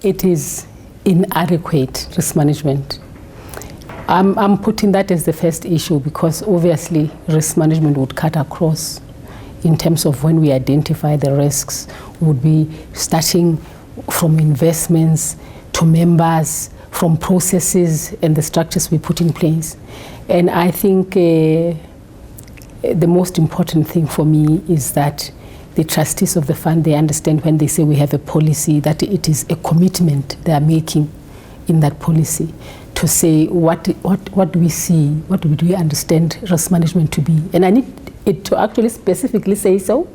it is inadequate risk management. I'm putting that as the first issue because obviously risk management would cut across in terms of when we identify the risks, would be starting from investments to members, from processes and the structures we put in place. And I think the most important thing for me is that the trustees of the fund, they understand when they say we have a policy that it is a commitment they are making in that policy to say what do we see, what do we understand risk management to be. And I need it to actually specifically say so.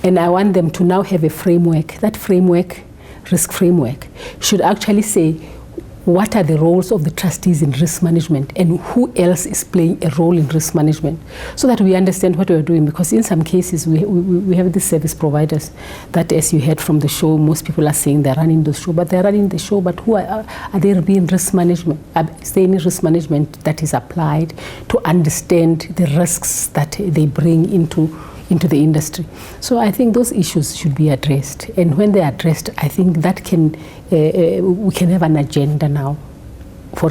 And I want them to now have a framework. That framework, risk framework, should actually say what are the roles of the trustees in risk management and who else is playing a role in risk management, so that we understand what we're doing. Because in some cases we have these service providers that, as you heard from the show, most people are saying they're running the show, but they're running the show, but who are they being risk management? Is there any risk management that is applied to understand the risks that they bring into the industry? So I think those issues should be addressed, and when they're addressed, I think that can we can have an agenda now for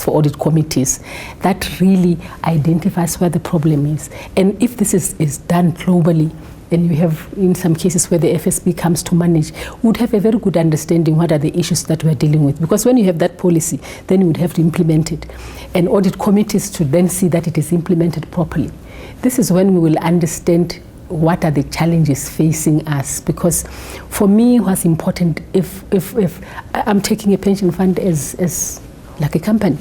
audit committees that really identifies where the problem is. And if this is done globally, and you have in some cases where the FSB comes to manage, we would have a very good understanding what are the issues that we're dealing with. Because when you have that policy, then you would have to implement it. And audit committees should then see that it is implemented properly. This is when we will understand what are the challenges facing us. Because for me, what's important, if I'm taking a pension fund as like a company.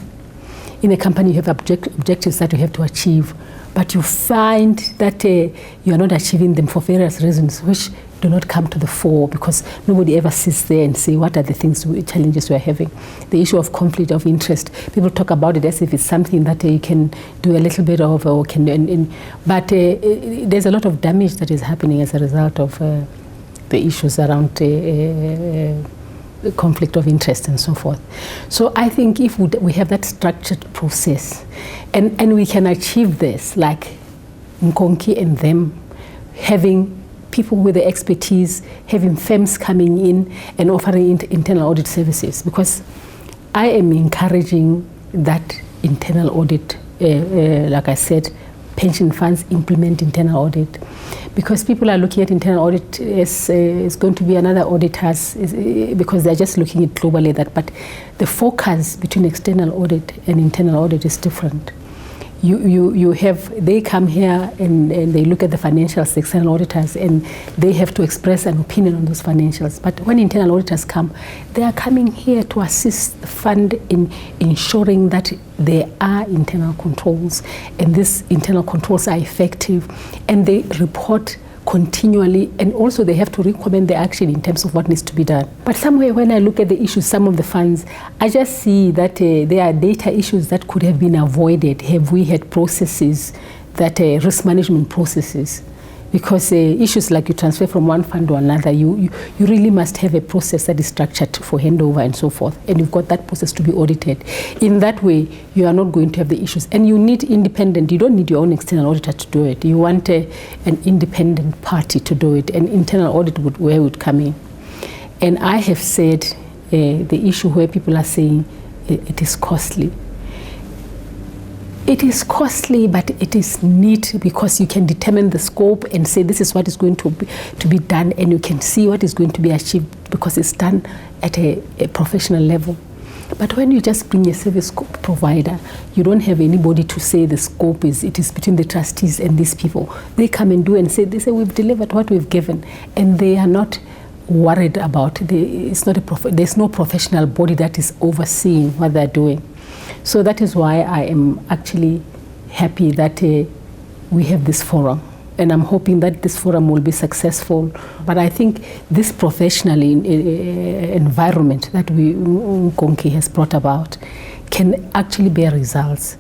In a company, you have objectives that you have to achieve, but you find that you are not achieving them for various reasons, which do not come to the fore because nobody ever sits there and say what are the challenges we're having. The issue of conflict of interest, people talk about it as if it's something that you can do a little bit of, or can, but there's a lot of damage that is happening as a result of the issues around conflict of interest and so forth. So I think if we have that structured process and we can achieve this, like Nkonki and them having people with the expertise, having firms coming in and offering internal audit services, because I am encouraging that internal audit, like I said, pension funds implement internal audit, because people are looking at internal audit as it's going to be another auditors, because they're just looking at globally that, but the focus between external audit and internal audit is different. They come here and they look at the financials, the external auditors, and they have to express an opinion on those financials. But when internal auditors come, they are coming here to assist the fund in ensuring that there are internal controls, and these internal controls are effective, and they report continually, and also they have to recommend the action in terms of what needs to be done. But somewhere when I look at the issues, some of the funds, I just see that there are data issues that could have been avoided have we had processes that risk management processes. Because issues like you transfer from one fund to another, you really must have a process that is structured for handover and so forth, and you've got that process to be audited. In that way, you are not going to have the issues, and you need independent. You don't need your own external auditor to do it. You want an independent party to do it, and internal audit would come in. And I have said the issue where people are saying it is costly. It is costly, but it is neat because you can determine the scope and say this is what is going to be done, and you can see what is going to be achieved because it's done at a professional level. But when you just bring a service provider, you don't have anybody to say the scope it is between the trustees and these people. They come and do and say, we've delivered what we've given, and they are not worried about there's no professional body that is overseeing what they're doing. So that is why I am actually happy that we have this forum, and I'm hoping that this forum will be successful. But I think this professional environment that Nkonki has brought about can actually bear results.